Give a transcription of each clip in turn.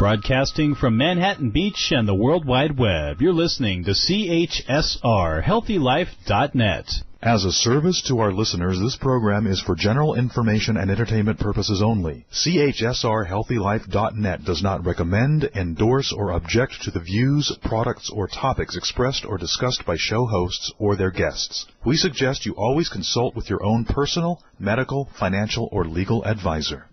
Broadcasting from Manhattan Beach and the World Wide Web, you're listening to CHSR, HealthyLife.net. As a service to our listeners, this program is for general information and entertainment purposes only. CHSR HealthyLife.net does not recommend, endorse, or object to the views, products, or topics expressed or discussed by show hosts or their guests. We suggest you always consult with your own personal, medical, financial, or legal advisor.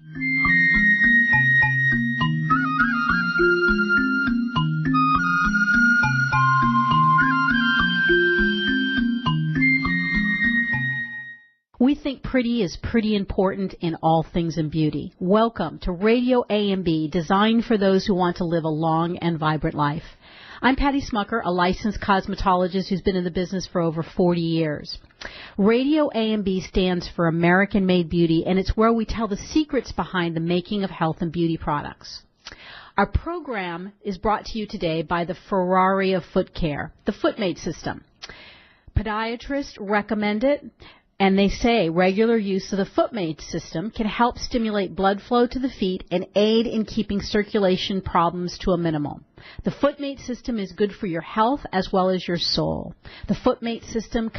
We think pretty is pretty important in all things in beauty. Welcome to Radio AMB, designed for those who want to live a long and vibrant life. I'm Patty Schmucker, a licensed cosmetologist who's been in the business for over 40 years. Radio AMB stands for American Made Beauty, and it's where we tell the secrets behind the making of health and beauty products. Our program is brought to you today by the Ferrari of foot care, the FootMate system. Podiatrists recommend it. And they say regular use of the FootMate system can help stimulate blood flow to the feet and aid in keeping circulation problems to a minimum. The FootMate system is good for your health as well as your soul. The FootMate system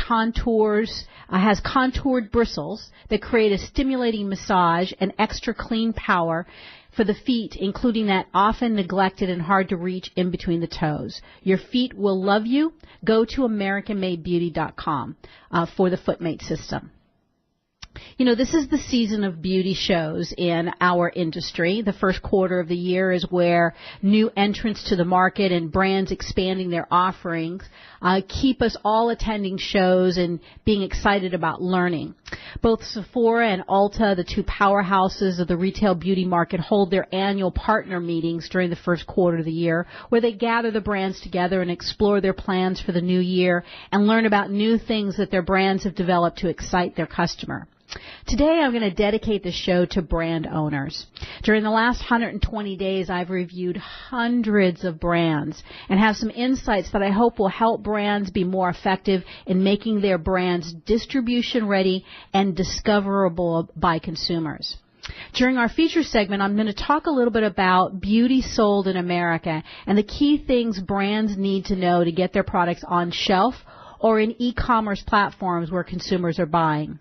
has contoured bristles that create a stimulating massage and extra clean power for the feet, including that often neglected and hard to reach in between the toes. Your feet will love you. Go to AmericanMadeBeauty.com for the FootMate system. You know, this is the season of beauty shows in our industry. The first quarter of the year is where new entrants to the market and brands expanding their offerings keep us all attending shows and being excited about learning. Both Sephora and Ulta, the two powerhouses of the retail beauty market, hold their annual partner meetings during the first quarter of the year, where they gather the brands together and explore their plans for the new year and learn about new things that their brands have developed to excite their customer. Today I'm going to dedicate the show to brand owners. During the last 120 days, I've reviewed hundreds of brands and have some insights that I hope will help brands be more effective in making their brands distribution ready and discoverable by consumers. During our feature segment, I'm going to talk a little bit about beauty sold in America and the key things brands need to know to get their products on shelf or in e-commerce platforms where consumers are buying.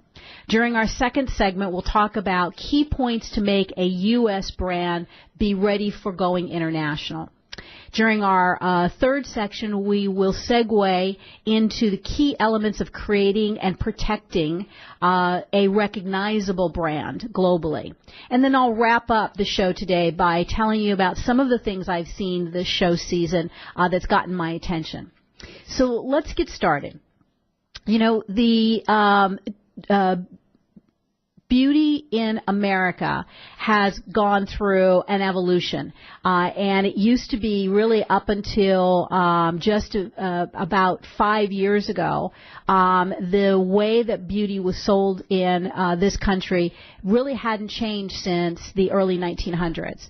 During our second segment, we'll talk about key points to make a U.S. brand be ready for going international. During our third section, we will segue into the key elements of creating and protecting a recognizable brand globally. And then I'll wrap up the show today by telling you about some of the things I've seen this show season that's gotten my attention. So let's get started. You know, the beauty in America has gone through an evolution, and it used to be really up until just about 5 years ago, the way that beauty was sold in this country really hadn't changed since the early 1900s.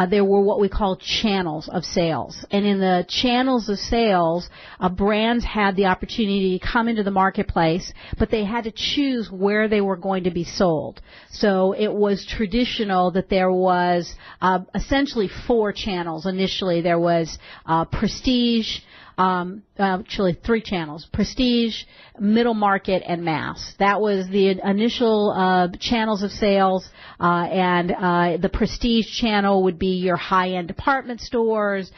There were what we call channels of sales, and in the channels of sales, brands had the opportunity to come into the marketplace, but they had to choose where they were going to be sold. So it was traditional that there was essentially 4 channels. Initially, there was prestige, actually 3 channels: prestige, middle market, and mass. That was the initial channels of sales, and the prestige channel would be your high-end department stores,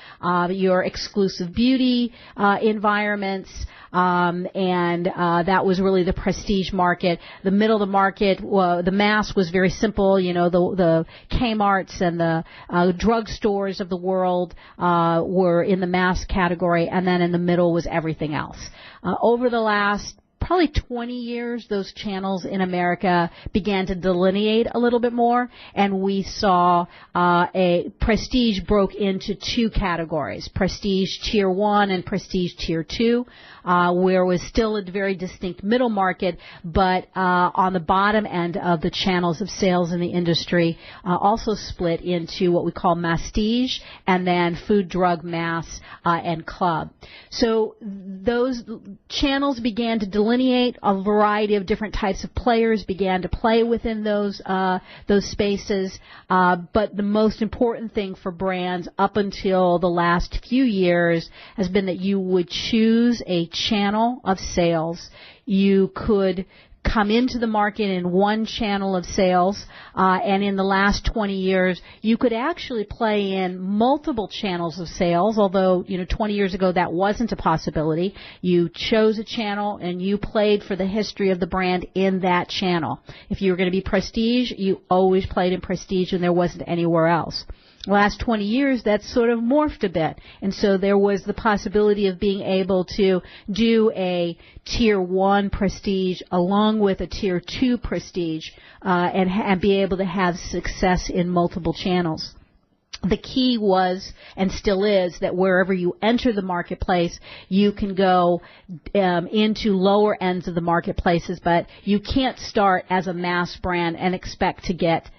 your exclusive beauty environments, and that was really the prestige market. The middle of the market, the mass was very simple. You know, the Kmarts and the drugstores of the world were in the mass category, and then in the middle was everything else. Over the last probably 20 years, those channels in America began to delineate a little bit more, and we saw a prestige broke into 2 categories: prestige tier 1 and prestige tier 2. Where it was still a very distinct middle market, but on the bottom end of the channels of sales in the industry also split into what we call masstige and then food, drug, mass, and club. So those channels began to delineate 1928, a variety of different types of players began to play within those spaces. But the most important thing for brands up until the last few years has been that you would choose a channel of sales. You could come into the market in one channel of sales, and in the last 20 years, you could actually play in multiple channels of sales, although, 20 years ago that wasn't a possibility. You chose a channel and you played for the history of the brand in that channel. If you were going to be prestige, you always played in prestige and there wasn't anywhere else. The last 20 years, that's sort of morphed a bit. And so there was the possibility of being able to do a Tier 1 prestige along with a Tier 2 prestige and be able to have success in multiple channels. The key was, and still is, that wherever you enter the marketplace, you can go into lower ends of the marketplaces, but you can't start as a mass brand and expect to get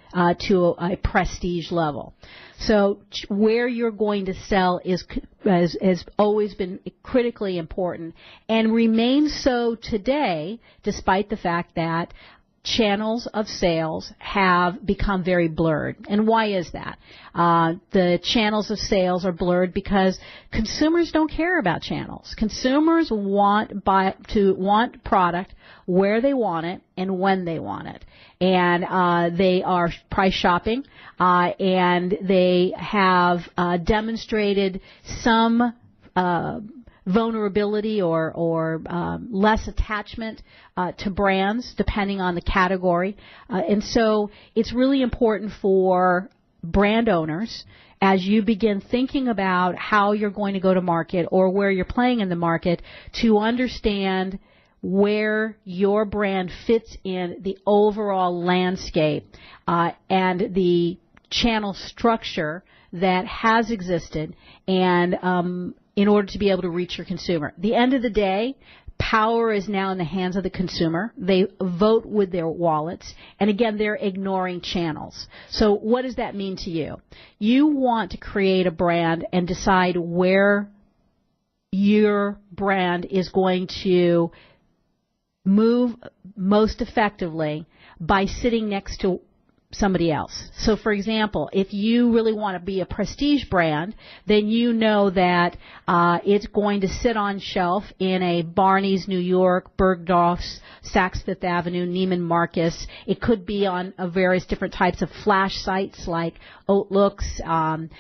to a prestige level. So where you're going to sell has always been critically important and remains so today, despite the fact that channels of sales have become very blurred. And why is that? The channels of sales are blurred because consumers don't care about channels. Consumers want product where they want it and when they want it. And they are price shopping, and they have demonstrated some vulnerability or less attachment to brands depending on the category. And so it's really important for brand owners, as you begin thinking about how you're going to go to market or where you're playing in the market, to understand where your brand fits in the overall landscape and the channel structure that has existed, and in order to be able to reach your consumer. At the end of the day, power is now in the hands of the consumer. They vote with their wallets, and again, they're ignoring channels. So what does that mean to you? You want to create a brand and decide where your brand is going to move most effectively by sitting next to somebody else. So, for example, if you really want to be a prestige brand, then you know that it's going to sit on shelf in a Barney's New York, Bergdorf's, Saks Fifth Avenue, Neiman Marcus. It could be on various different types of flash sites like Outlooks and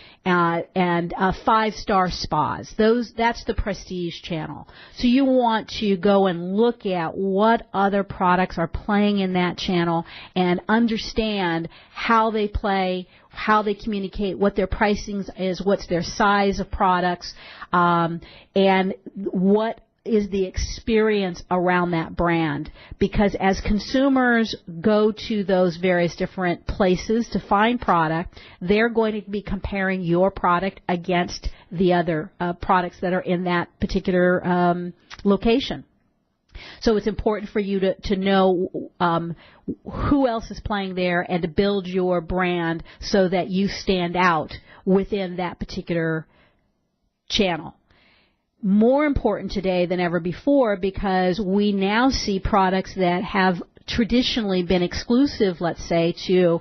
five-star spas. That's the prestige channel. So you want to go and look at what other products are playing in that channel and understand how they play, how they communicate, what their pricing is, what's their size of products, and what is the experience around that brand. Because as consumers go to those various different places to find product, they're going to be comparing your product against the other products that are in that particular location. So it's important for you to know who else is playing there and to build your brand so that you stand out within that particular channel. More important today than ever before, because we now see products that have traditionally been exclusive, let's say, to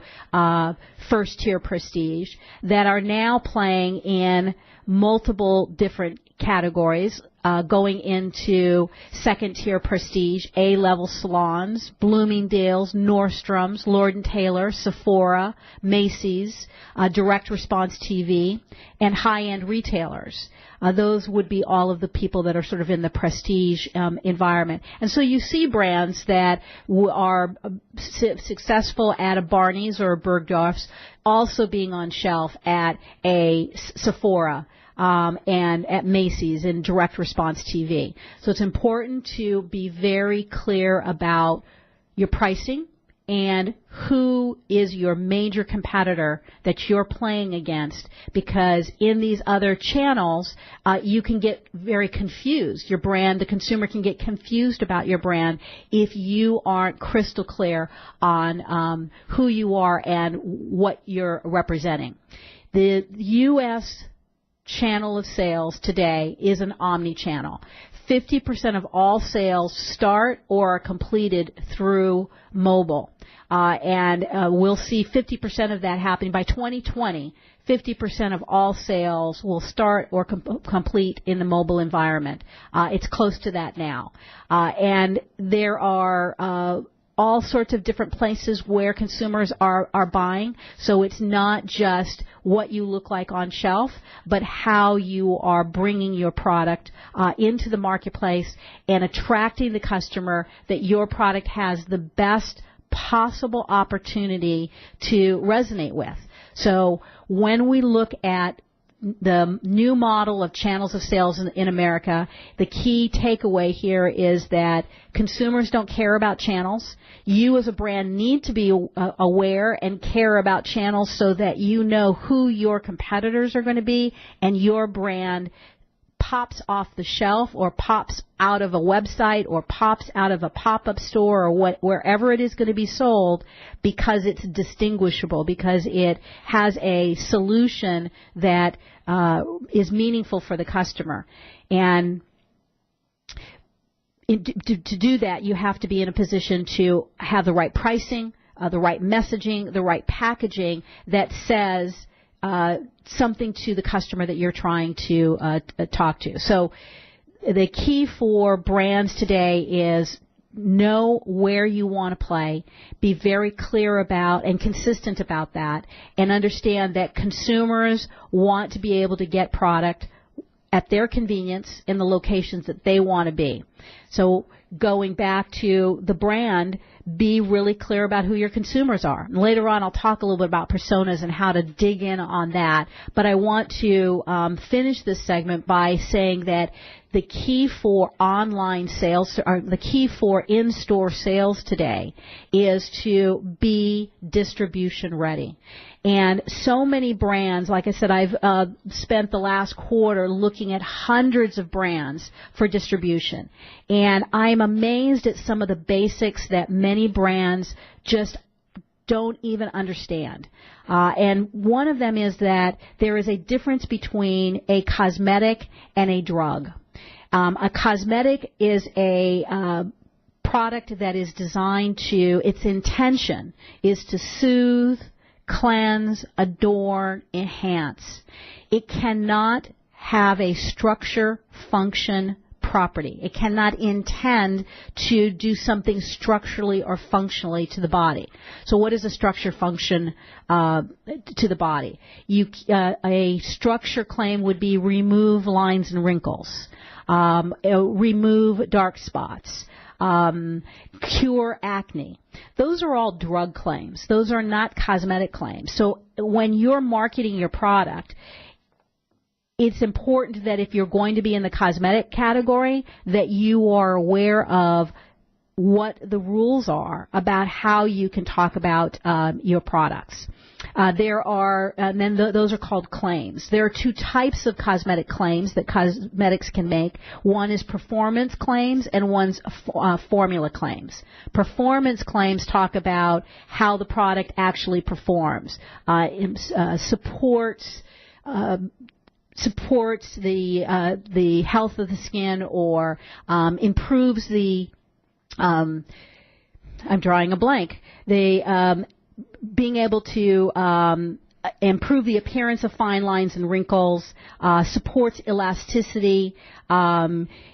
first-tier prestige that are now playing in multiple different categories, going into second-tier prestige, A-level salons, Bloomingdale's, Nordstrom's, Lord & Taylor, Sephora, Macy's, direct response TV, and high-end retailers. Those would be all of the people that are sort of in the prestige environment. And so you see brands that are successful at a Barney's or a Bergdorf's also being on shelf at a Sephora and at Macy's in direct response TV. So it's important to be very clear about your pricing and who is your major competitor that you're playing against, because in these other channels, you can get very confused. Your brand, the consumer can get confused about your brand if you aren't crystal clear on who you are and what you're representing. The U.S. channel of sales today is an omni-channel. 50% of all sales start or are completed through mobile. And we'll see 50% of that happening by 2020. 50% of all sales will start or complete in the mobile environment. It's close to that now. And there are all sorts of different places where consumers are buying. So it's not just what you look like on shelf, but how you are bringing your product into the marketplace and attracting the customer that your product has the best possible opportunity to resonate with. So when we look at the new model of channels of sales in America, the key takeaway here is that consumers don't care about channels. You as a brand need to be aware and care about channels so that you know who your competitors are going to be and your brand pops off the shelf or pops out of a website or pops out of a pop-up store or wherever it is going to be sold because it's distinguishable, because it has a solution that is meaningful for the customer. And to do that, you have to be in a position to have the right pricing, the right messaging, the right packaging that says something to the customer that you're trying to talk to. So the key for brands today is know where you want to play, be very clear about and consistent about that, and understand that consumers want to be able to get product at their convenience in the locations that they want to be. So going back to the brand, be really clear about who your consumers are. And later on, I'll talk a little bit about personas and how to dig in on that. But I want to finish this segment by saying that the key for online sales, or the key for in-store sales today, is to be distribution ready. And so many brands, like I said, I've spent the last quarter looking at hundreds of brands for distribution. And I'm amazed at some of the basics that many brands just don't even understand. And one of them is that there is a difference between a cosmetic and a drug. A cosmetic is a product that is designed to, its intention is to soothe, cleanse, adorn, enhance. It cannot have a structure, function, property. It cannot intend to do something structurally or functionally to the body. So what is a structure function to the body? A structure claim would be remove lines and wrinkles, remove dark spots, cure acne. Those are all drug claims. Those are not cosmetic claims. So when you're marketing your product, it's important that if you're going to be in the cosmetic category, that you are aware of what the rules are about how you can talk about your products. There are, and then those are called claims. There are two types of cosmetic claims that cosmetics can make. One is performance claims and one's formula claims. Performance claims talk about how the product actually performs, supports the health of the skin, or improves the I'm drawing a blank. Being able to improve the appearance of fine lines and wrinkles, supports elasticity,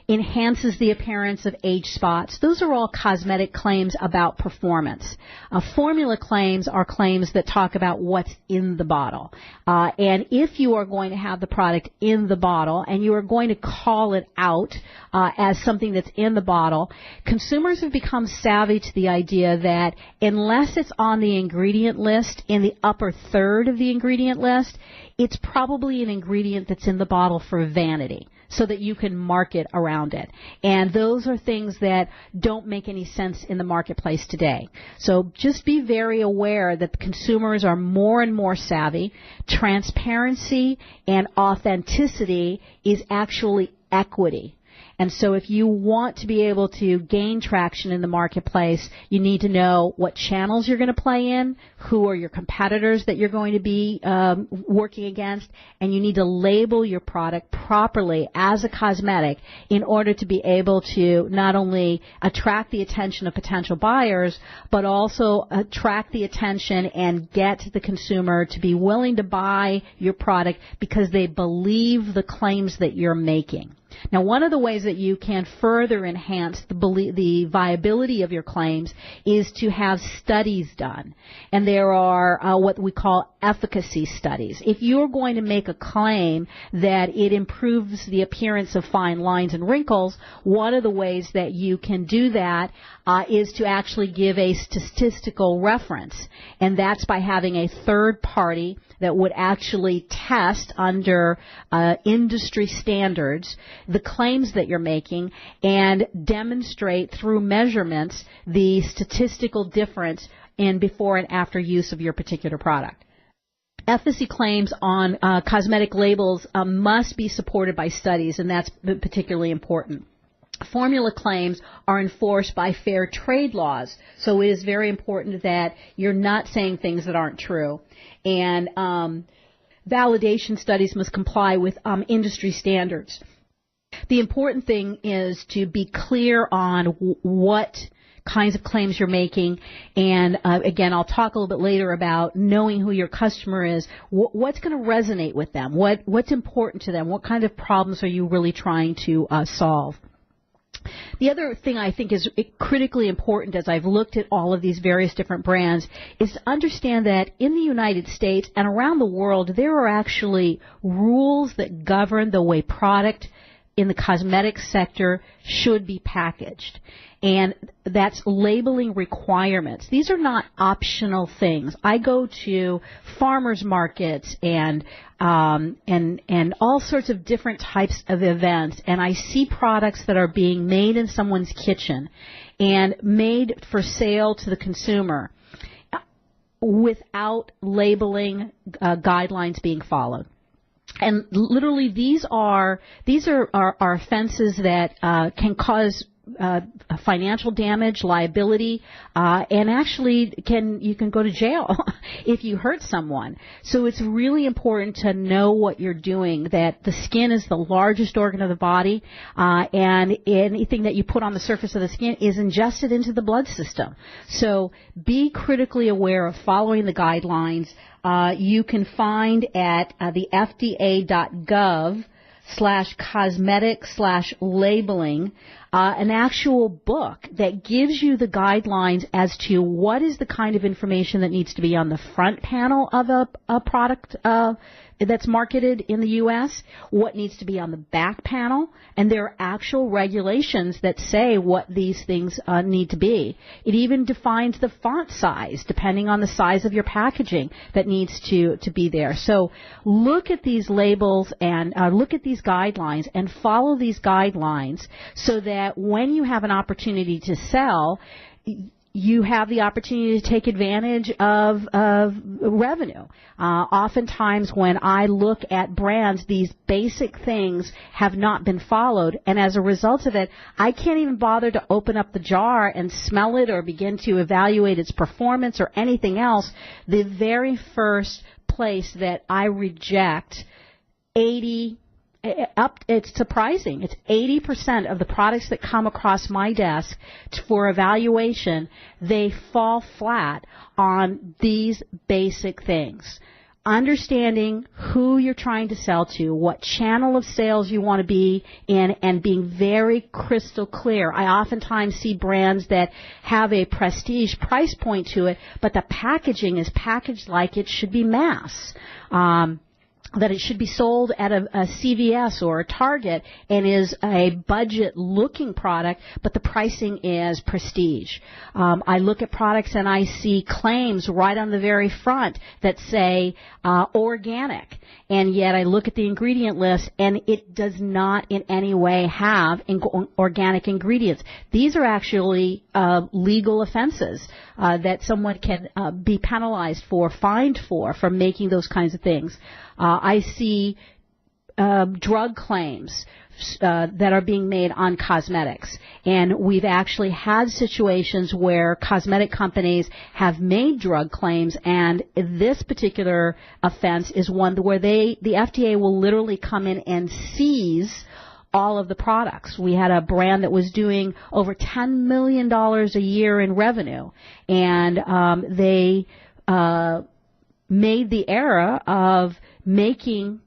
enhances the appearance of age spots. Those are all cosmetic claims about performance. Formula claims are claims that talk about what's in the bottle. And if you are going to have the product in the bottle and you are going to call it out as something that's in the bottle, consumers have become savvy to the idea that unless it's on the ingredient list in the upper third of the ingredient list, it's probably an ingredient that's in the bottle for vanity, so that you can market around it. And those are things that don't make any sense in the marketplace today. So just be very aware that the consumers are more and more savvy. Transparency and authenticity is actually equity. And so if you want to be able to gain traction in the marketplace, you need to know what channels you're going to play in, who are your competitors that you're going to be working against, and you need to label your product properly as a cosmetic in order to be able to not only attract the attention of potential buyers, but also attract the attention and get the consumer to be willing to buy your product because they believe the claims that you're making. Now, one of the ways that you can further enhance the viability of your claims is to have studies done. And there are what we call efficacy studies. If you're going to make a claim that it improves the appearance of fine lines and wrinkles, one of the ways that you can do that is to actually give a statistical reference. And that's by having a third party that would actually test under industry standards the claims that you're making and demonstrate through measurements the statistical difference in before and after use of your particular product. Efficacy claims on cosmetic labels must be supported by studies, and that's particularly important. Formula claims are enforced by fair trade laws, so it is very important that you're not saying things that aren't true. And validation studies must comply with industry standards. The important thing is to be clear on what kinds of claims you're making, and again, I'll talk a little bit later about knowing who your customer is, what's going to resonate with them, what's important to them, what kind of problems are you really trying to solve. The other thing I think is critically important as I've looked at all of these various different brands is to understand that in the United States and around the world, there are actually rules that govern the way product in the cosmetic sector should be packaged. And that's labeling requirements. These are not optional things. I go to farmers markets and all sorts of different types of events, and I see products that are being made in someone's kitchen and made for sale to the consumer without labeling guidelines being followed. And literally, these are offenses that can cause financial damage, liability, and actually you can go to jail if you hurt someone. So it's really important to know what you're doing, that the skin is the largest organ of the body, and anything that you put on the surface of the skin is ingested into the blood system. So be critically aware of following the guidelines. You can find at the FDA.gov/cosmetic/labeling an actual book that gives you the guidelines as to what is the kind of information that needs to be on the front panel of a product that's marketed in the U.S., what needs to be on the back panel, and there are actual regulations that say what these things need to be. It even defines the font size, depending on the size of your packaging, that needs to be there. So look at these labels and look at these guidelines and follow these guidelines so that when you have an opportunity to sell, you have the opportunity to take advantage of revenue. Oftentimes when I look at brands, these basic things have not been followed, and as a result of it, I can't even bother to open up the jar and smell it or begin to evaluate its performance or anything else. The very first place that I reject it's surprising. It's 80% of the products that come across my desk for evaluation, they fall flat on these basic things. Understanding who you're trying to sell to, what channel of sales you want to be in, and being very crystal clear. I oftentimes see brands that have a prestige price point to it, but the packaging is packaged like it should be mass. That it should be sold at a CVS or a Target and is a budget-looking product, but the pricing is prestige. I look at products and I see claims right on the very front that say organic, and yet I look at the ingredient list and it does not in any way have organic ingredients. These are actually legal offenses that someone can be penalized for, fined for making those kinds of things. I see drug claims that are being made on cosmetics. And we've actually had situations where cosmetic companies have made drug claims, and this particular offense is one where the FDA will literally come in and seize all of the products. We had a brand that was doing over $10 million a year in revenue, and they made the error of making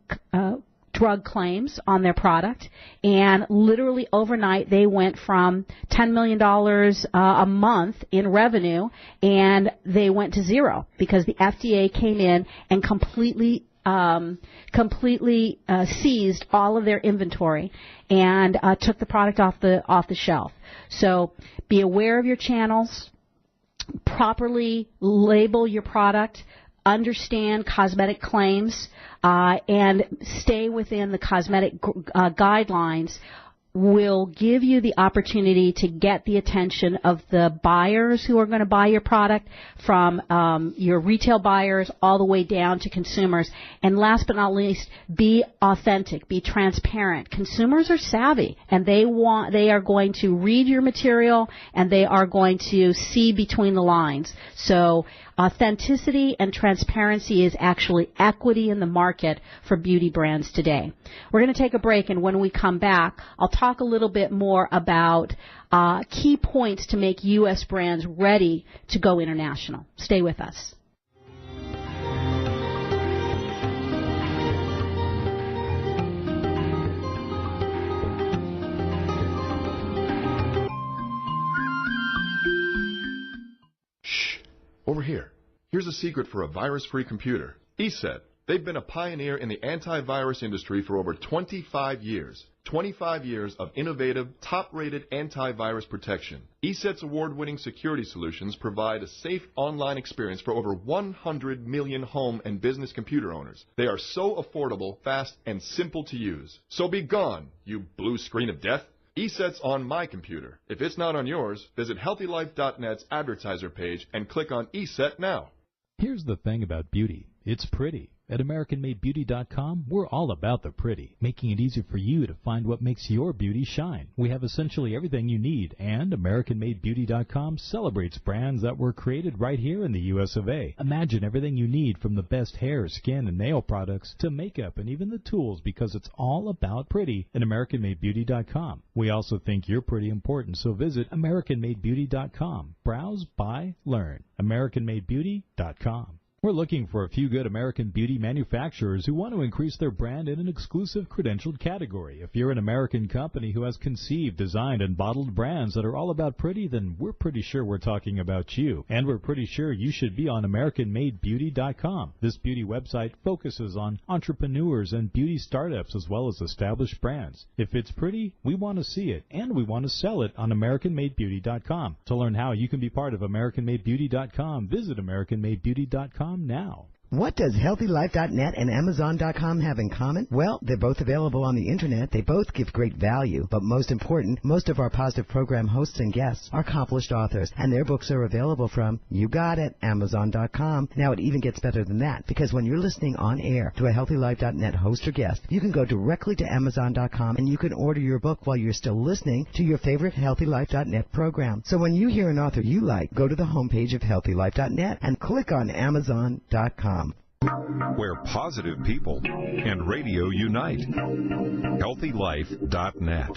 drug claims on their product, and literally overnight they went from $10 million a month in revenue, and they went to zero because the FDA came in and completely seized all of their inventory and took the product off the shelf. So be aware of your channels, properly label your product, understand cosmetic claims, and stay within the cosmetic guidelines will give you the opportunity to get the attention of the buyers who are going to buy your product, from your retail buyers all the way down to consumers. And last but not least, be authentic, be transparent. Consumers are savvy, and they are going to read your material, and they are going to see between the lines. So authenticity and transparency is actually equity in the market for beauty brands today. We're going to take a break, and when we come back, I'll talk a little bit more about key points to make U.S. brands ready to go international. Stay with us. Shh. Over here. Here's a secret for a virus-free computer. ESET. They've been a pioneer in the antivirus industry for over 25 years. 25 years of innovative, top-rated antivirus protection. ESET's award-winning security solutions provide a safe online experience for over 100 million home and business computer owners. They are so affordable, fast, and simple to use. So be gone, you blue screen of death. ESET's on my computer. If it's not on yours, visit HealthyLife.net's advertiser page and click on ESET now. Here's the thing about beauty. It's pretty. At AmericanMadeBeauty.com, we're all about the pretty, making it easy for you to find what makes your beauty shine. We have essentially everything you need, and AmericanMadeBeauty.com celebrates brands that were created right here in the U.S. of A. Imagine everything you need, from the best hair, skin, and nail products to makeup and even the tools, because it's all about pretty at AmericanMadeBeauty.com. We also think you're pretty important, so visit AmericanMadeBeauty.com. Browse, buy, learn. AmericanMadeBeauty.com. We're looking for a few good American beauty manufacturers who want to increase their brand in an exclusive credentialed category. If you're an American company who has conceived, designed, and bottled brands that are all about pretty, then we're pretty sure we're talking about you. And we're pretty sure you should be on AmericanMadeBeauty.com. This beauty website focuses on entrepreneurs and beauty startups as well as established brands. If it's pretty, we want to see it, and we want to sell it on AmericanMadeBeauty.com. To learn how you can be part of AmericanMadeBeauty.com, visit AmericanMadeBeauty.com now. What does HealthyLife.net and Amazon.com have in common? Well, they're both available on the Internet. They both give great value. But most important, most of our positive program hosts and guests are accomplished authors, and their books are available from, you got it, Amazon.com. Now, it even gets better than that, because when you're listening on air to a HealthyLife.net host or guest, you can go directly to Amazon.com and you can order your book while you're still listening to your favorite HealthyLife.net program. So when you hear an author you like, go to the homepage of HealthyLife.net and click on Amazon.com. Where positive people and radio unite. HealthyLife.net.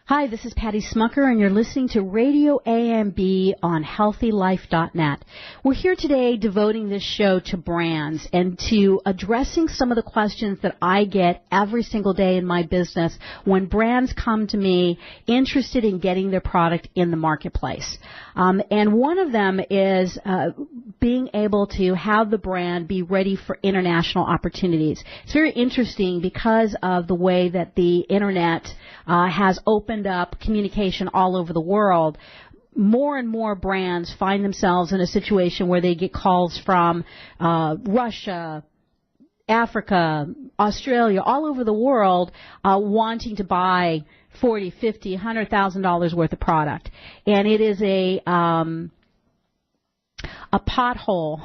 Hi, this is Patty Schmucker, and you're listening to Radio AMB on HealthyLife.net. We're here today devoting this show to brands and to addressing some of the questions that I get every single day in my business when brands come to me interested in getting their product in the marketplace. And one of them is being able to have the brand be ready for international opportunities. It's very interesting because of the way that the Internet has opened up communication all over the world. More and more brands find themselves in a situation where they get calls from Russia, Africa, Australia, all over the world, wanting to buy $40,000, $50,000, $100,000 worth of product. And it is a pothole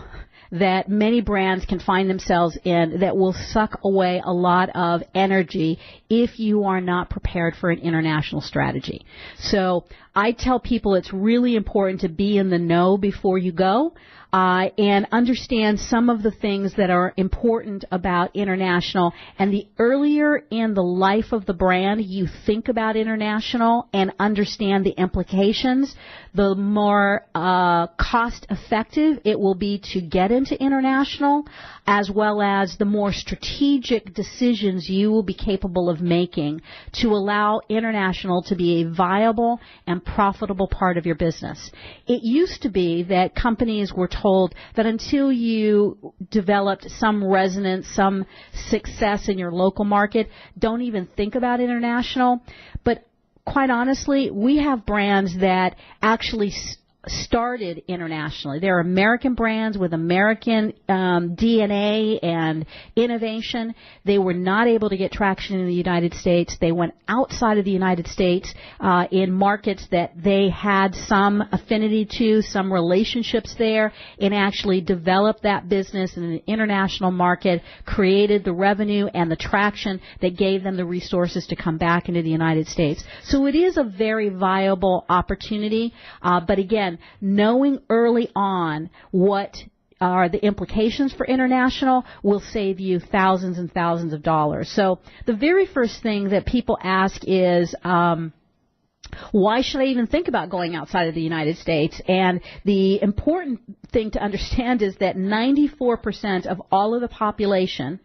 that many brands can find themselves in that will suck away a lot of energy if you are not prepared for an international strategy. So I tell people it's really important to be in the know before you go. And understand some of the things that are important about international. And the earlier in the life of the brand you think about international and understand the implications, the more cost effective it will be to get into international, as well as the more strategic decisions you will be capable of making to allow international to be a viable and profitable part of your business. It used to be that companies were told that until you developed some resonance, some success in your local market, don't even think about international. But quite honestly, we have brands that actually started internationally. They're American brands with American DNA and innovation. They were not able to get traction in the United States. They went outside of the United States in markets that they had some affinity to, some relationships there, and actually developed that business in an international market, created the revenue and the traction that gave them the resources to come back into the United States. So it is a very viable opportunity, but again, knowing early on what are the implications for international will save you thousands and thousands of dollars. So the very first thing that people ask is, why should I even think about going outside of the United States? And the important thing to understand is that 94% of all of the population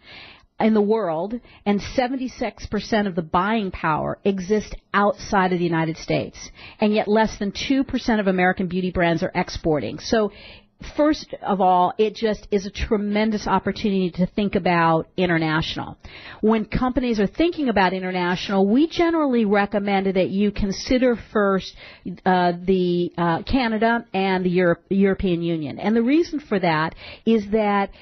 in the world and 76% of the buying power exist outside of the United States. And yet less than 2% of American beauty brands are exporting. So first of all, it just is a tremendous opportunity to think about international. When companies are thinking about international, we generally recommend that you consider first the Canada and the European Union. And the reason for that is that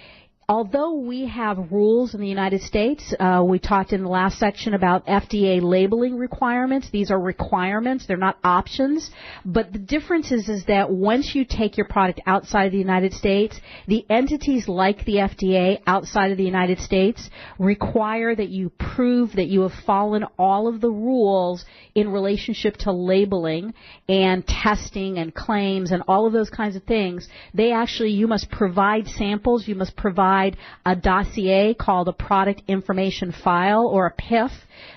although we have rules in the United States, we talked in the last section about FDA labeling requirements. These are requirements. They're not options. But the difference is that once you take your product outside of the United States, the entities like the FDA outside of the United States require that you prove that you have followed all of the rules in relationship to labeling and testing and claims and all of those kinds of things. You must provide samples. You must provide a dossier called a product information file or a PIF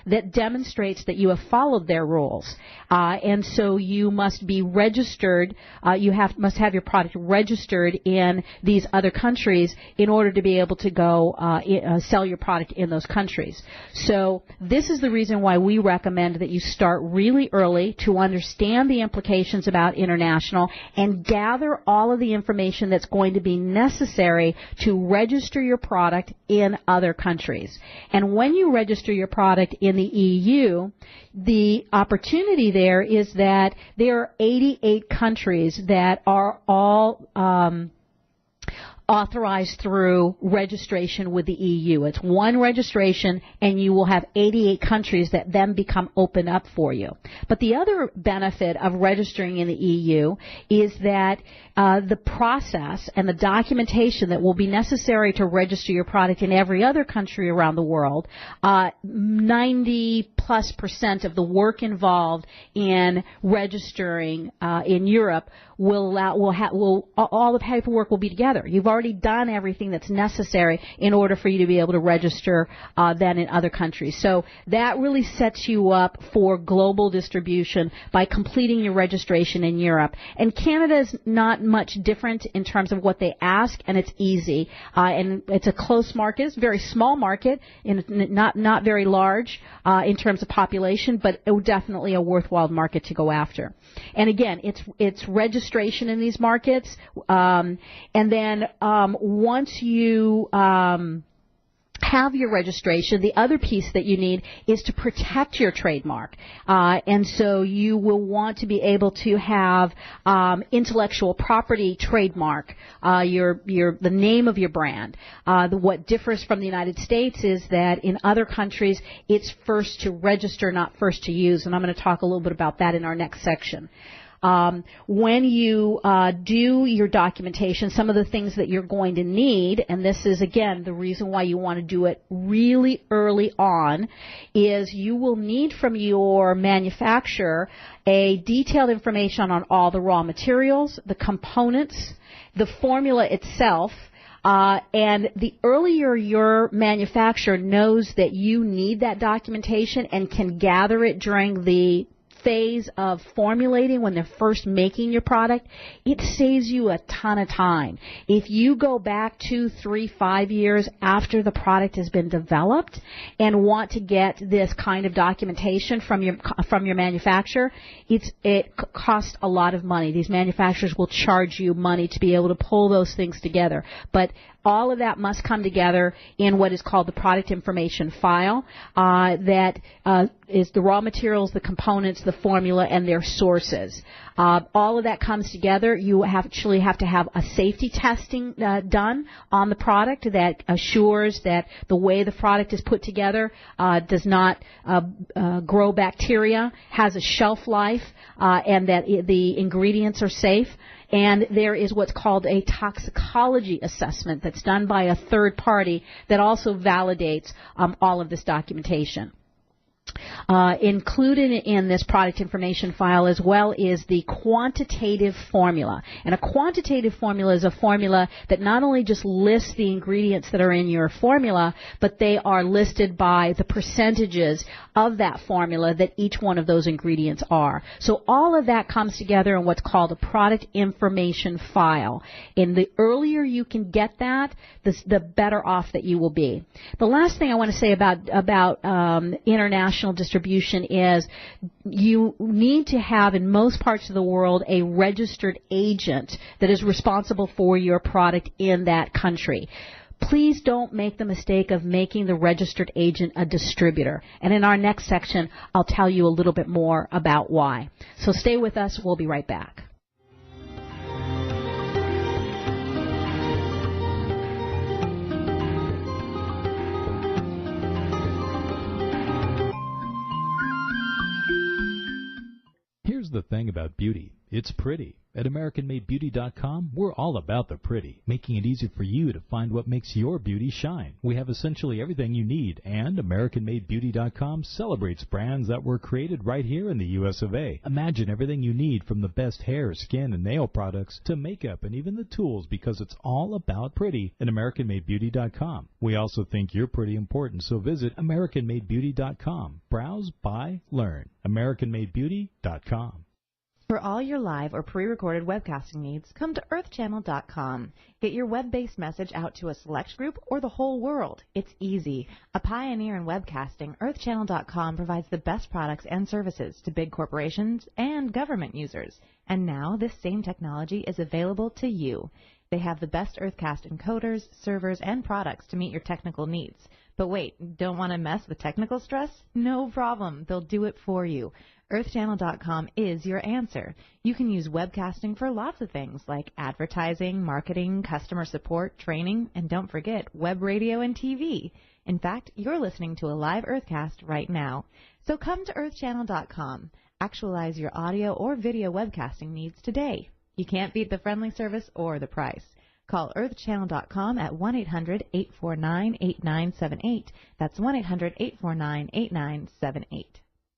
that demonstrates that you have followed their rules. And so you must be registered, must have your product registered in these other countries in order to be able to go sell your product in those countries. So this is the reason why we recommend that you start really early to understand the implications about international and gather all of the information that's going to be necessary to register your product in other countries. And when you register your product in the EU, the opportunity there is that there are 88 countries that are all authorized through registration with the EU. It's one registration, and you will have 88 countries that then become open up for you. But the other benefit of registering in the EU is that the process and the documentation that will be necessary to register your product in every other country around the world, 90+% of the work involved in registering in Europe all the paperwork will be together. You've already done everything that's necessary in order for you to be able to register then in other countries. So that really sets you up for global distribution by completing your registration in Europe. And Canada is not much different in terms of what they ask, and it's easy. And it's a close market. It's a very small market, and not very large in terms of population, but definitely a worthwhile market to go after. And again, it's registration in these markets, and then once you have your registration, the other piece that you need is to protect your trademark. And so you will want to be able to have intellectual property trademark, the name of your brand. What differs from the United States is that in other countries it's first to register, not first to use, and I'm going to talk a little bit about that in our next section. When you do your documentation, some of the things that you're going to need, and this is, again, the reason why you want to do it really early on, is you will need from your manufacturer a detailed information on all the raw materials, the components, the formula itself, and the earlier your manufacturer knows that you need that documentation and can gather it during the phase of formulating when they're first making your product, it saves you a ton of time. If you go back 2, 3, 5 years after the product has been developed and want to get this kind of documentation from your manufacturer, it costs a lot of money. These manufacturers will charge you money to be able to pull those things together. But all of that must come together in what is called the product information file. That is the raw materials, the components, the formula, and their sources. All of that comes together. You actually have to have a safety testing done on the product that assures that the way the product is put together does not grow bacteria, has a shelf life, and that the ingredients are safe. And there is what's called a toxicology assessment that's done by a third party that also validates all of this documentation. Included in this product information file as well is the quantitative formula. And a quantitative formula is a formula that not only just lists the ingredients that are in your formula, but they are listed by the percentages of that formula that each one of those ingredients are. So all of that comes together in what's called a product information file. And the earlier you can get that, the better off that you will be. The last thing I want to say about international distribution is you need to have in most parts of the world a registered agent that is responsible for your product in that country. Please don't make the mistake of making the registered agent a distributor. And in our next section, I'll tell you a little bit more about why. So stay with us. We'll be right back. Here's the thing about beauty. It's pretty. At AmericanMadeBeauty.com, we're all about the pretty, making it easy for you to find what makes your beauty shine. We have essentially everything you need, and AmericanMadeBeauty.com celebrates brands that were created right here in the U.S. of A. Imagine everything you need from the best hair, skin, and nail products to makeup and even the tools, because it's all about pretty at AmericanMadeBeauty.com. We also think you're pretty important, so visit AmericanMadeBeauty.com. Browse, buy, learn. AmericanMadeBeauty.com. For all your live or pre-recorded webcasting needs, come to earthchannel.com. Get your web-based message out to a select group or the whole world. It's easy. A pioneer in webcasting, earthchannel.com provides the best products and services to big corporations and government users. And now this same technology is available to you. They have the best Earthcast encoders, servers, and products to meet your technical needs. But wait, don't want to mess with technical stress? No problem. They'll do it for you. EarthChannel.com is your answer. You can use webcasting for lots of things like advertising, marketing, customer support, training, and don't forget web radio and TV. In fact, you're listening to a live Earthcast right now. So come to EarthChannel.com. Actualize your audio or video webcasting needs today. You can't beat the friendly service or the price. Call EarthChannel.com at 1-800-849-8978. That's 1-800-849-8978.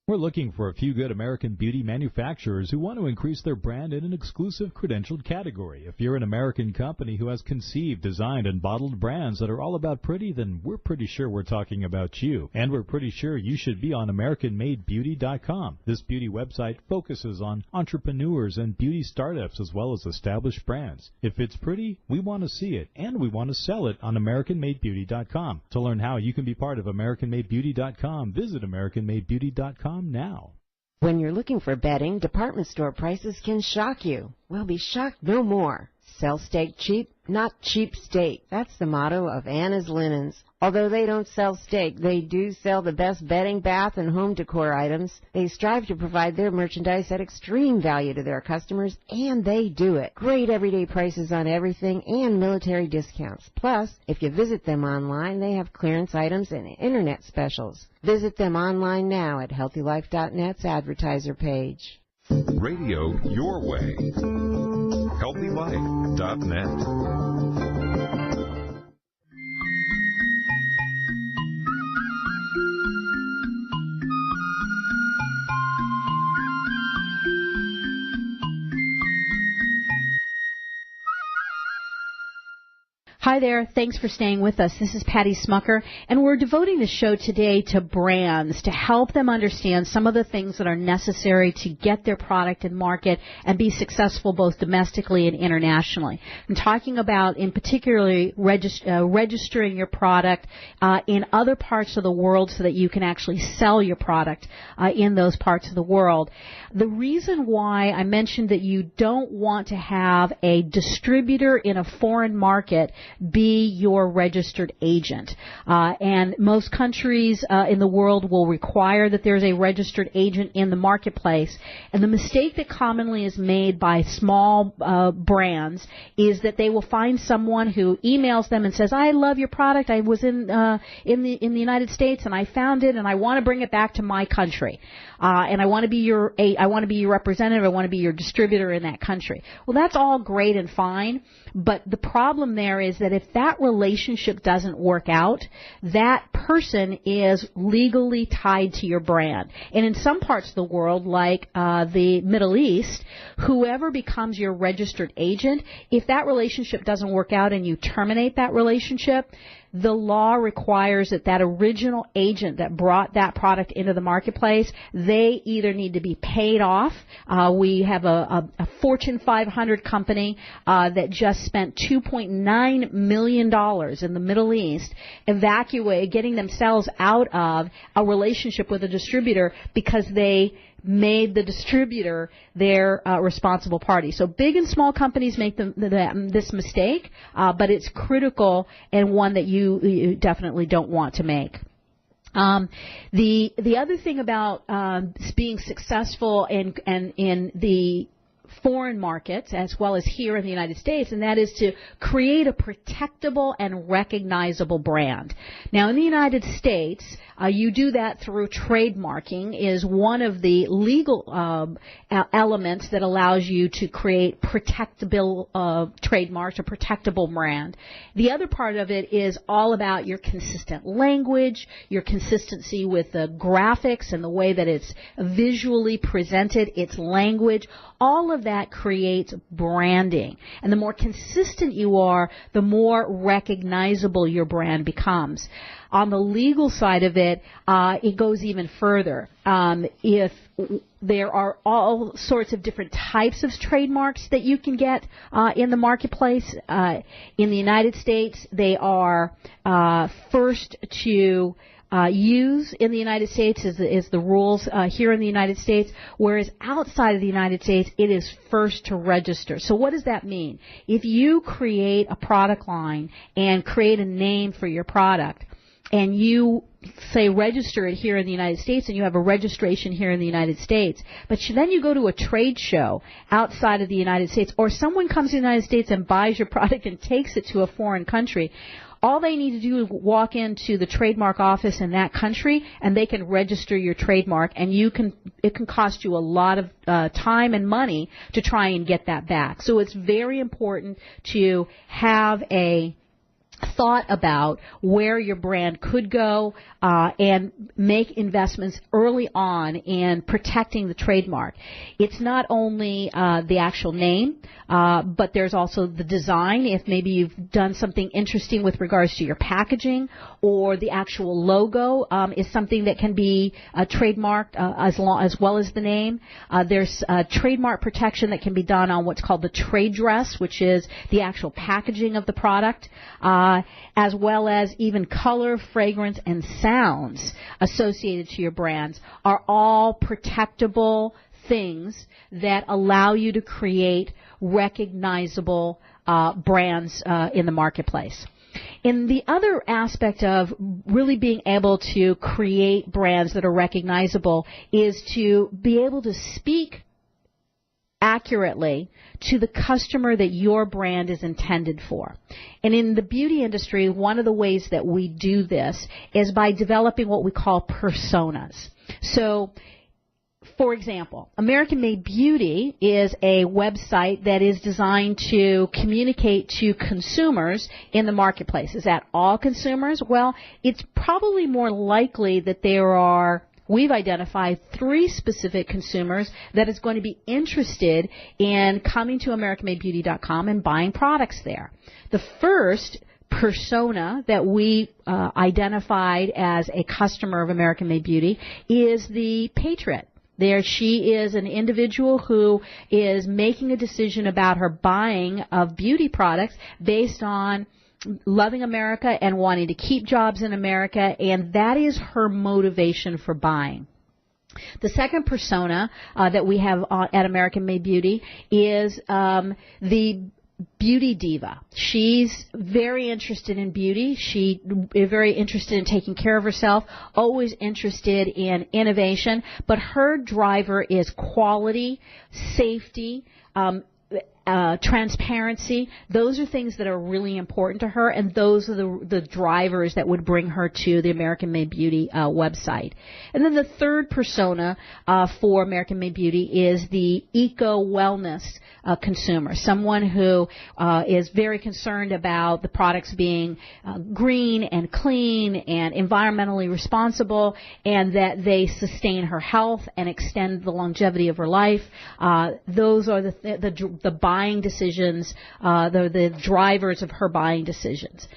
We're looking for a few good American beauty manufacturers who want to increase their brand in an exclusive credentialed category. If you're an American company who has conceived, designed, and bottled brands that are all about pretty, then we're pretty sure we're talking about you. And we're pretty sure you should be on AmericanMadeBeauty.com. This beauty website focuses on entrepreneurs and beauty startups as well as established brands. If it's pretty, we want to see it, and we want to sell it on AmericanMadeBeauty.com. To learn how you can be part of AmericanMadeBeauty.com, visit AmericanMadeBeauty.com now. When you're looking for bedding, department store prices can shock you. Well, be shocked no more. Sell steak cheap, not cheap steak. That's the motto of Anna's Linens. Although they don't sell steak, they do sell the best bedding, bath, and home decor items. They strive to provide their merchandise at extreme value to their customers, and they do it. Great everyday prices on everything and military discounts. Plus, if you visit them online, they have clearance items and internet specials. Visit them online now at HealthyLife.net's advertiser page. Radio your way. HealthyLife.net. Hi there. Thanks for staying with us. This is Patty Schmucker, and we're devoting the show today to brands to help them understand some of the things that are necessary to get their product in market and be successful both domestically and internationally. I'm talking about, in particularly, registering your product in other parts of the world so that you can actually sell your product in those parts of the world. The reason why I mentioned that you don't want to have a distributor in a foreign market be your registered agent. And most countries in the world will require that there's a registered agent in the marketplace. And the mistake that commonly is made by small brands is that they will find someone who emails them and says, "I love your product. I was in the United States and I found it and I want to bring it back to my country. And I want to be your representative. I want to be your distributor in that country." Well, that's all great and fine, but the problem there is that if that relationship doesn't work out, that person is legally tied to your brand. And in some parts of the world, like the Middle East, whoever becomes your registered agent, if that relationship doesn't work out and you terminate that relationship, the law requires that that original agent that brought that product into the marketplace, they either need to be paid off. We have a Fortune 500 company that just spent $2.9 million in the Middle East getting themselves out of a relationship with a distributor because they made the distributor their responsible party. So big and small companies make this mistake, but it's critical and one that you definitely don't want to make. The other thing about being successful in the foreign markets as well as here in the United States, and that is to create a protectable and recognizable brand. Now, in the United States, you do that through trademarking is one of the legal elements that allows you to create protectable trademarks or protectable brand. The other part of it is all about your consistent language, your consistency with the graphics and the way that it's visually presented, its language. All of that creates branding. And the more consistent you are, the more recognizable your brand becomes. On the legal side of it, it goes even further. If there are all sorts of different types of trademarks that you can get in the marketplace. In the United States, they are first to use in the United States is the rules here in the United States, whereas outside of the United States, it is first to register. So what does that mean? If you create a product line and create a name for your product, and you say register it here in the United States and you have a registration here in the United States, but then you go to a trade show outside of the United States, or someone comes to the United States and buys your product and takes it to a foreign country, all they need to do is walk into the trademark office in that country and they can register your trademark, and it can cost you a lot of time and money to try and get that back. So it's very important to have a thought about where your brand could go and make investments early on in protecting the trademark. It's not only the actual name, but there's also the design. If maybe you've done something interesting with regards to your packaging, or the actual logo is something that can be trademarked as well as the name. There's trademark protection that can be done on what's called the trade dress, which is the actual packaging of the product, as well as even color, fragrance, and sounds associated to your brands are all protectable things that allow you to create recognizable brands in the marketplace. And the other aspect of really being able to create brands that are recognizable is to be able to speak accurately to the customer that your brand is intended for. And in the beauty industry, one of the ways that we do this is by developing what we call personas. So, for example, American Made Beauty is a website that is designed to communicate to consumers in the marketplace. Is that all consumers? Well, it's probably more likely that we've identified 3 specific consumers that is going to be interested in coming to AmericanMadeBeauty.com and buying products there. The first persona that we identified as a customer of American Made Beauty is the patriot. There she is, an individual who is making a decision about her buying of beauty products based on loving America and wanting to keep jobs in America, and that is her motivation for buying. The second persona that we have at American Made Beauty is the beauty diva. She's very interested in beauty. She is very interested in taking care of herself, always interested in innovation, but her driver is quality, safety, transparency. Those are things that are really important to her, and those are the drivers that would bring her to the American Made Beauty website. And then the third persona for American Made Beauty is the eco-wellness consumer, someone who is very concerned about the products being green and clean and environmentally responsible, and that they sustain her health and extend the longevity of her life. Those are the buying decisions, the drivers of her buying decisions.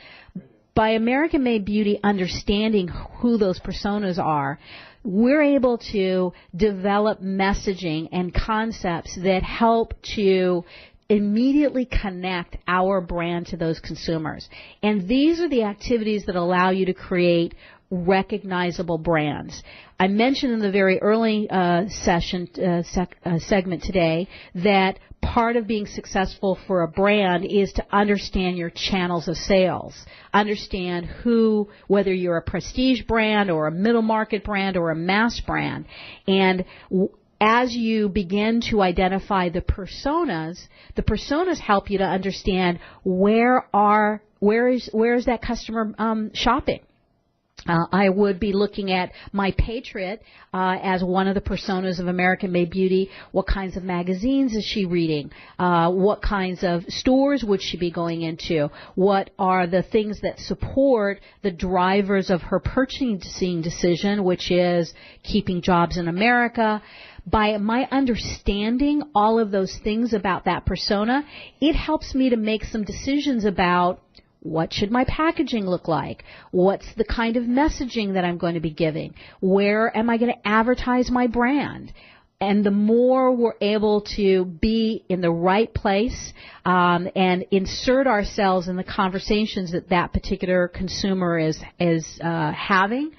By American Made Beauty understanding who those personas are, we're able to develop messaging and concepts that help to immediately connect our brand to those consumers. And these are the activities that allow you to create recognizable brands. I mentioned in the very early segment today that part of being successful for a brand is to understand your channels of sales. Understand whether you're a prestige brand or a middle market brand or a mass brand. And as you begin to identify the personas help you to understand where is that customer shopping. I would be looking at my patriot as one of the personas of American Made Beauty. What kinds of magazines is she reading? What kinds of stores would she be going into? What are the things that support the drivers of her purchasing decision, which is keeping jobs in America? By my understanding all of those things about that persona, it helps me to make some decisions about what should my packaging look like? What's the kind of messaging that I'm going to be giving? Where am I going to advertise my brand? And the more we're able to be in the right place and insert ourselves in the conversations that particular consumer is having,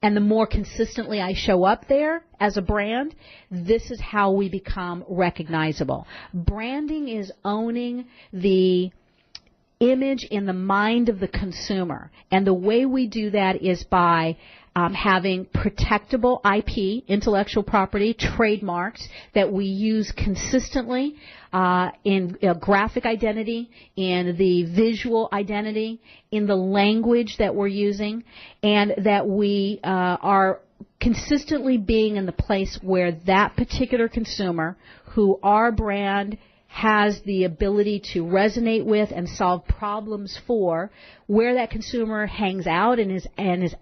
and the more consistently I show up there as a brand, this is how we become recognizable. Branding is owning the image in the mind of the consumer. And the way we do that is by having protectable IP, intellectual property, trademarks that we use consistently in graphic identity, in the visual identity, in the language that we're using, and that we are consistently being in the place where that particular consumer who our brand has the ability to resonate with and solve problems for, where that consumer hangs out and is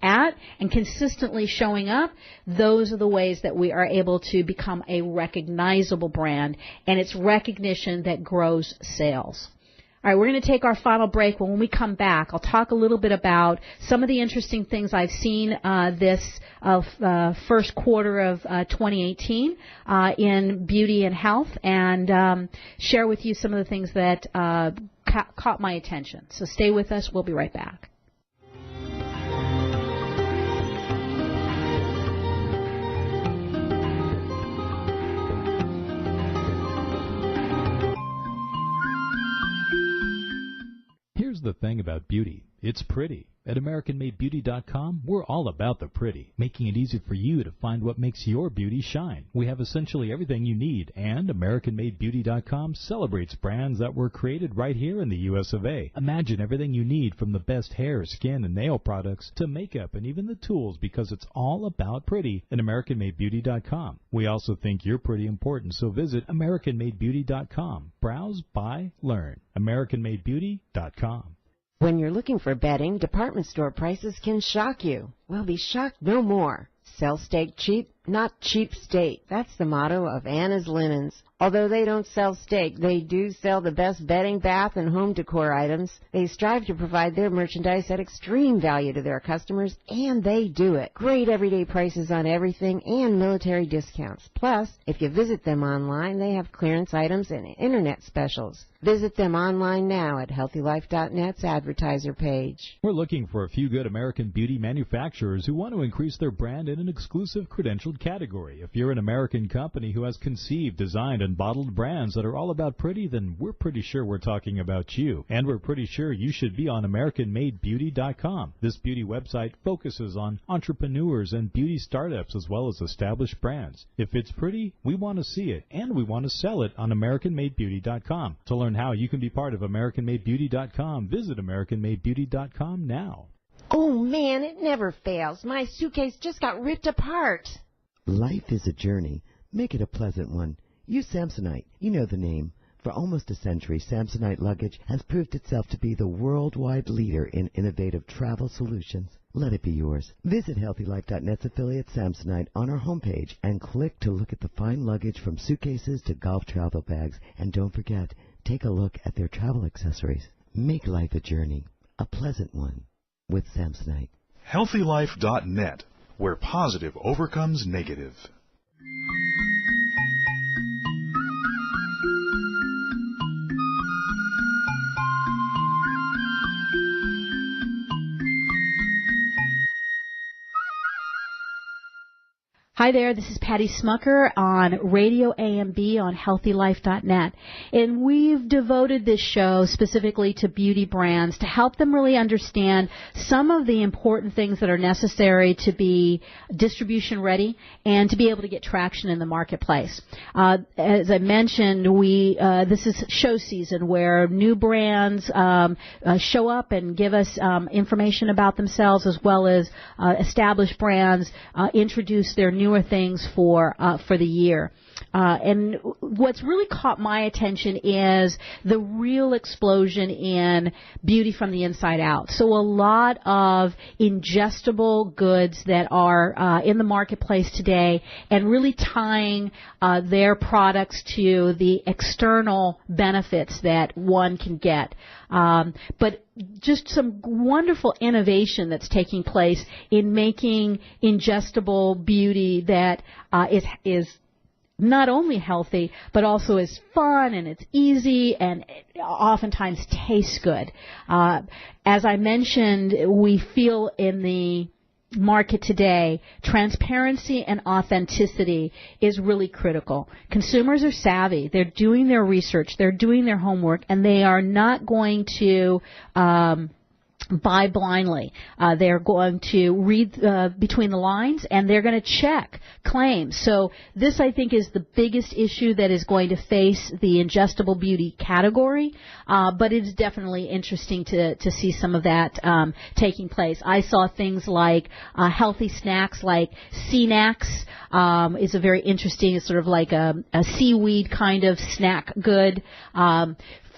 at, and consistently showing up. Those are the ways that we are able to become a recognizable brand, and it's recognition that grows sales. All right, we're going to take our final break. When we come back, I'll talk a little bit about some of the interesting things I've seen this first quarter of 2018 in beauty and health, and share with you some of the things that caught my attention. So stay with us. We'll be right back. the thing about beauty. It's pretty. At AmericanMadeBeauty.com, we're all about the pretty, making it easy for you to find what makes your beauty shine. We have essentially everything you need, and AmericanMadeBeauty.com celebrates brands that were created right here in the U.S. of A. Imagine everything you need from the best hair, skin, and nail products to makeup and even the tools, because it's all about pretty at AmericanMadeBeauty.com. We also think you're pretty important, so visit AmericanMadeBeauty.com. Browse, buy, learn. AmericanMadeBeauty.com. When you're looking for bedding, department store prices can shock you. Well, be shocked no more. Sell steak cheap, not cheap steak. That's the motto of Anna's Linens. Although they don't sell steak, they do sell the best bedding, bath, and home decor items. They strive to provide their merchandise at extreme value to their customers, and they do it. Great everyday prices on everything and military discounts. Plus, if you visit them online, they have clearance items and internet specials. Visit them online now at HealthyLife.net's advertiser page. We're looking for a few good American beauty manufacturers who want to increase their brand in an exclusive credentialed category. If you're an American company who has conceived, designed, and bottled brands that are all about pretty, then we're pretty sure we're talking about you. And we're pretty sure you should be on AmericanMadeBeauty.com. This beauty website focuses on entrepreneurs and beauty startups as well as established brands. If it's pretty, we want to see it, and we want to sell it on AmericanMadeBeauty.com. To learn how you can be part of AmericanMadeBeauty.com, visit AmericanMadeBeauty.com now. Oh, man, it never fails. My suitcase just got ripped apart. Life is a journey. Make it a pleasant one. Use Samsonite. You know the name. For almost a century, Samsonite luggage has proved itself to be the worldwide leader in innovative travel solutions. Let it be yours. Visit HealthyLife.net's affiliate Samsonite on our homepage and click to look at the fine luggage from suitcases to golf travel bags. And don't forget, take a look at their travel accessories. Make life a journey, a pleasant one, with Samsonite. HealthyLife.net, where positive overcomes negative. Hi there, this is Patty Schmucker on Radio AMB on HealthyLife.net. And we've devoted this show specifically to beauty brands to help them really understand some of the important things that are necessary to be distribution ready and to be able to get traction in the marketplace. As I mentioned, this is show season where new brands show up and give us information about themselves, as well as established brands introduce their newer things for the year. And what's really caught my attention is the real explosion in beauty from the inside out. So a lot of ingestible goods that are in the marketplace today, and really tying their products to the external benefits that one can get. But just some wonderful innovation that's taking place in making ingestible beauty that is not only healthy, but also is fun, and it's easy, and it oftentimes tastes good. As I mentioned, we feel in the market today, transparency and authenticity is really critical. Consumers are savvy. They're doing their research. They're doing their homework, and they are not going to buy blindly. They're going to read between the lines, and they're going to check claims. So this, I think, is the biggest issue that is going to face the ingestible beauty category, but it's definitely interesting to see some of that taking place. I saw things like healthy snacks like Snacks is a very interesting, it's sort of like a seaweed kind of snack good.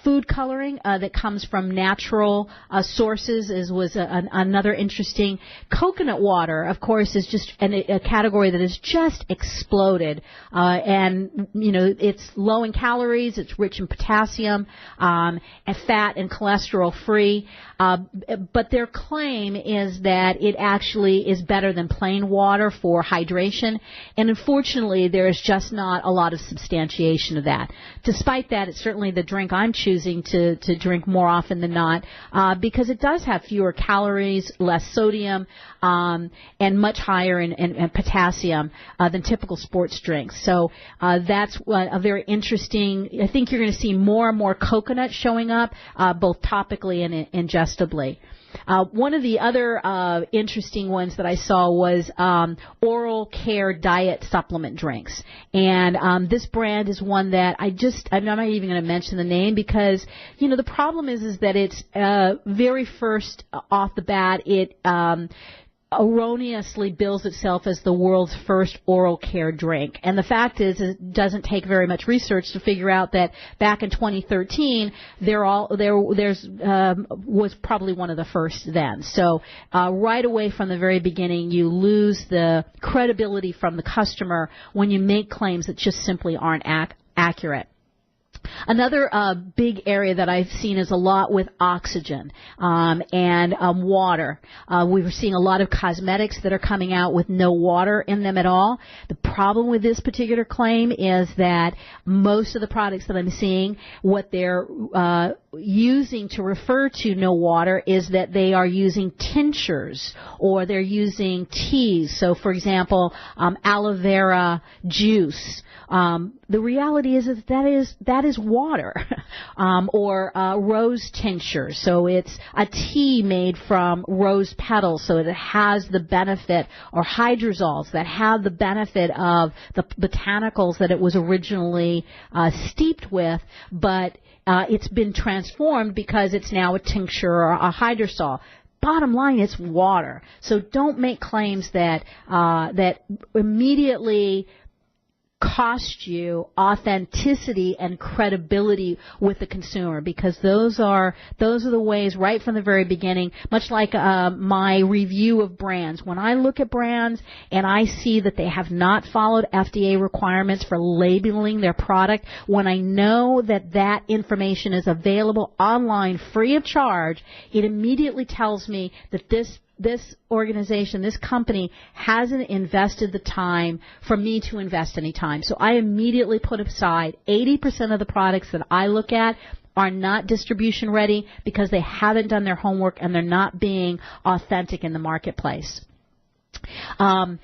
Food coloring that comes from natural sources was another interesting. Coconut water, of course, is just a category that has just exploded. And, you know, it's low in calories, it's rich in potassium, and fat and cholesterol free. But their claim is that it actually is better than plain water for hydration. And unfortunately, there is just not a lot of substantiation of that. Despite that, it's certainly the drink I'm choosing choosing to drink more often than not, because it does have fewer calories, less sodium, and much higher in potassium than typical sports drinks. So that's a very interesting. I think you're going to see more and more coconut showing up, both topically and ingestibly. One of the other interesting ones that I saw was oral care diet supplement drinks. And this brand is one that I'm not even going to mention the name because, the problem is that it's very first off the bat, it erroneously bills itself as the world's first oral care drink. And the fact is it doesn't take very much research to figure out that back in 2013, was probably one of the first then. So right away from the very beginning, you lose the credibility from the customer when you make claims that just simply aren't accurate. Another big area that I've seen is a lot with oxygen and water. We were seeing a lot of cosmetics that are coming out with no water in them at all. The problem with this particular claim is that most of the products that I'm seeing, what they're using to refer to no water is that they are using tinctures or they're using teas. So, for example, aloe vera juice. The reality is that is water, or rose tincture. So it's a tea made from rose petals, so it has the benefit, or hydrosols that have the benefit of the botanicals that it was originally steeped with, but it's been transformed because it's now a tincture or a hydrosol. Bottom line, it's water. So don't make claims that immediately cost you authenticity and credibility with the consumer, because those are the ways right from the very beginning, much like my review of brands. When I look at brands and I see that they have not followed FDA requirements for labeling their product, when I know that information is available online free of charge, it immediately tells me that this organization, this company, hasn't invested the time for me to invest any time. So I immediately put aside 80% of the products that I look at are not distribution ready because they haven't done their homework and they're not being authentic in the marketplace. Some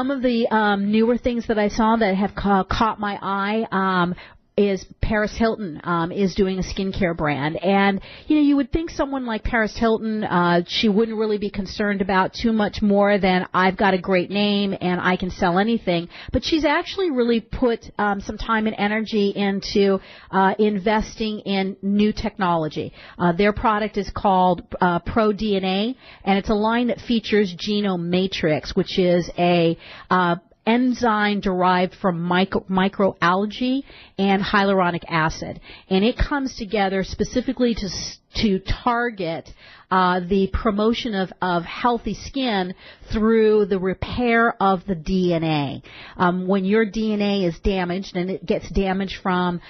of the newer things that I saw that have caught my eye is Paris Hilton is doing a skincare brand. And, you would think someone like Paris Hilton, she wouldn't really be concerned about too much more than I've got a great name and I can sell anything. But she's actually really put some time and energy into investing in new technology. Their product is called ProDNA, and it's a line that features Genome Matrix, which is a enzyme derived from microalgae and hyaluronic acid. And it comes together specifically to target the promotion of healthy skin through the repair of the DNA. When your DNA is damaged, and it gets damaged from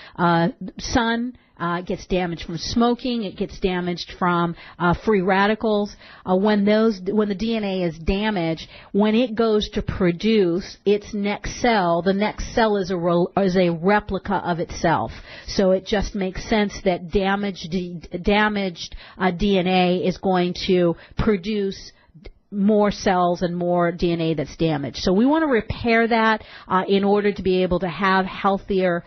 sun, it gets damaged from smoking. It gets damaged from free radicals. When the DNA is damaged, when it goes to produce its next cell, the next cell is a replica of itself. So it just makes sense that damaged DNA is going to produce more cells and more DNA that's damaged. So we want to repair that in order to be able to have healthier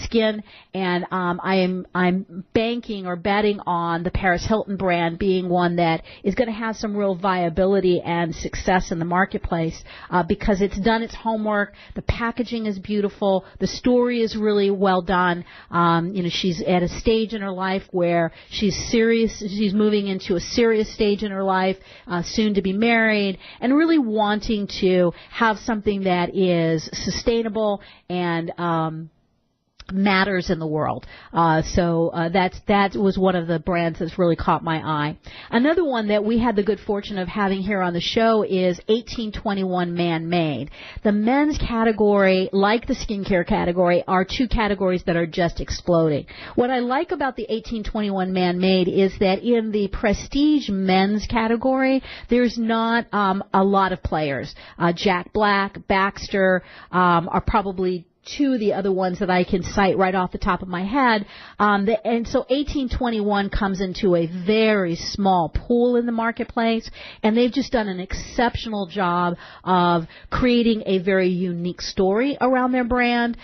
skin. And I'm banking or betting on the Paris Hilton brand being one that is going to have some real viability and success in the marketplace because it's done its homework. The packaging is beautiful. The story is really well done. She's at a stage in her life where she's serious. She's moving into a serious stage in her life, soon to be married, and really wanting to have something that is sustainable and matters in the world. That was one of the brands that's really caught my eye. Another one that we had the good fortune of having here on the show is 1821 Man-Made. The men's category, like the skincare category, are two categories that are just exploding. What I like about the 1821 Man-Made is that in the prestige men's category, there's not a lot of players. Jack Black, Baxter are probably two of the other ones that I can cite right off the top of my head. And so 1821 comes into a very small pool in the marketplace, and they've just done an exceptional job of creating a very unique story around their brand,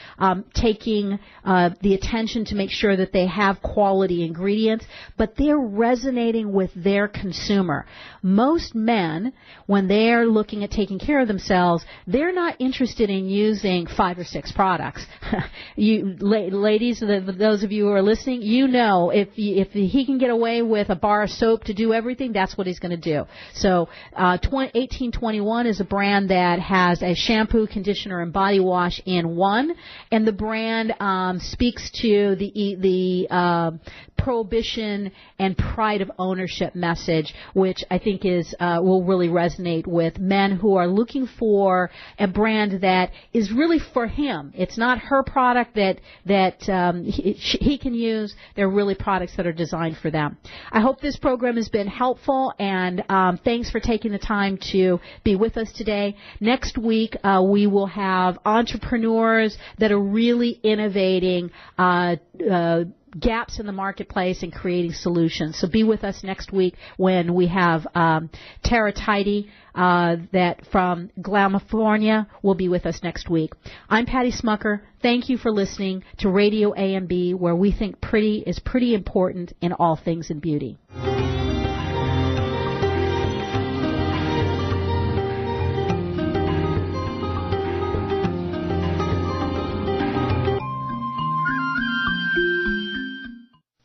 taking the attention to make sure that they have quality ingredients, but they're resonating with their consumer. Most men, when they're looking at taking care of themselves, they're not interested in using 5 or 6 products. Ladies, those of you who are listening, you know if he can get away with a bar of soap to do everything, that's what he's going to do. So 1821 is a brand that has a shampoo, conditioner, and body wash in one, and the brand speaks to the prohibition and pride of ownership message, which I think will really resonate with men who are looking for a brand that is really for him. It's not her product that he can use. They're really products that are designed for them. I hope this program has been helpful, and thanks for taking the time to be with us today. Next week, we will have entrepreneurs that are really innovating gaps in the marketplace and creating solutions. So be with us next week when we have Tara Tidy that from California will be with us next week. I'm Patty Schmucker. Thank you for listening to Radio AMB, where we think pretty is pretty important in all things in beauty.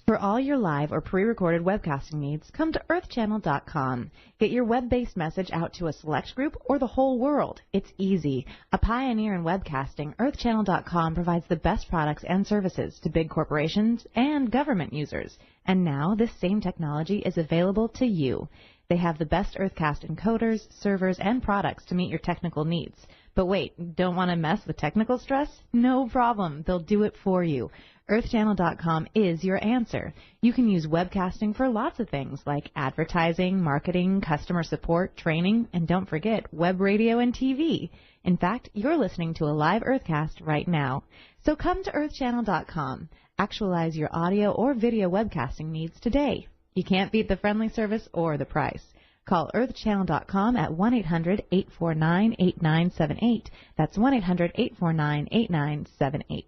For all your live or pre-recorded webcasting needs, come to earthchannel.com. Get your web-based message out to a select group or the whole world. It's easy. A pioneer in webcasting, earthchannel.com provides the best products and services to big corporations and government users. And now this same technology is available to you. They have the best Earthcast encoders, servers, and products to meet your technical needs. But wait, don't want to mess with technical stress? No problem. They'll do it for you. EarthChannel.com is your answer. You can use webcasting for lots of things like advertising, marketing, customer support, training, and don't forget web radio and TV. In fact, you're listening to a live Earthcast right now. So come to EarthChannel.com. Actualize your audio or video webcasting needs today. You can't beat the friendly service or the price. Call EarthChannel.com at 1-800-849-8978. That's 1-800-849-8978.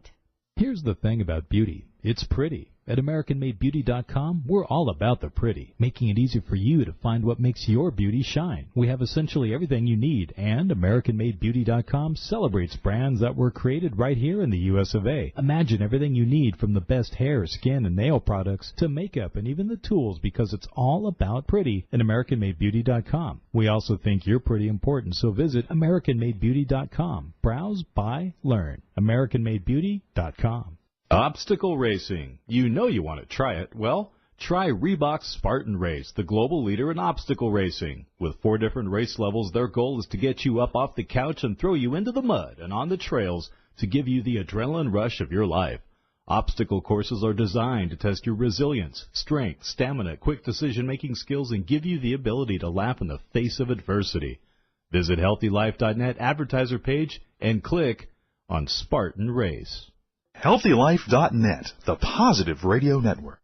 Here's the thing about beauty. It's pretty. At AmericanMadeBeauty.com, we're all about the pretty, making it easy for you to find what makes your beauty shine. We have essentially everything you need, and AmericanMadeBeauty.com celebrates brands that were created right here in the U.S. of A. Imagine everything you need from the best hair, skin, and nail products to makeup and even the tools, because it's all about pretty at AmericanMadeBeauty.com. We also think you're pretty important, so visit AmericanMadeBeauty.com. Browse, buy, learn. AmericanMadeBeauty.com. Obstacle racing. You know you want to try it. Well, try Reebok's Spartan Race, the global leader in obstacle racing. With 4 different race levels, their goal is to get you up off the couch and throw you into the mud and on the trails to give you the adrenaline rush of your life. Obstacle courses are designed to test your resilience, strength, stamina, quick decision-making skills, and give you the ability to laugh in the face of adversity. Visit HealthyLife.net advertiser page and click on Spartan Race. HealthyLife.net, the positive radio network.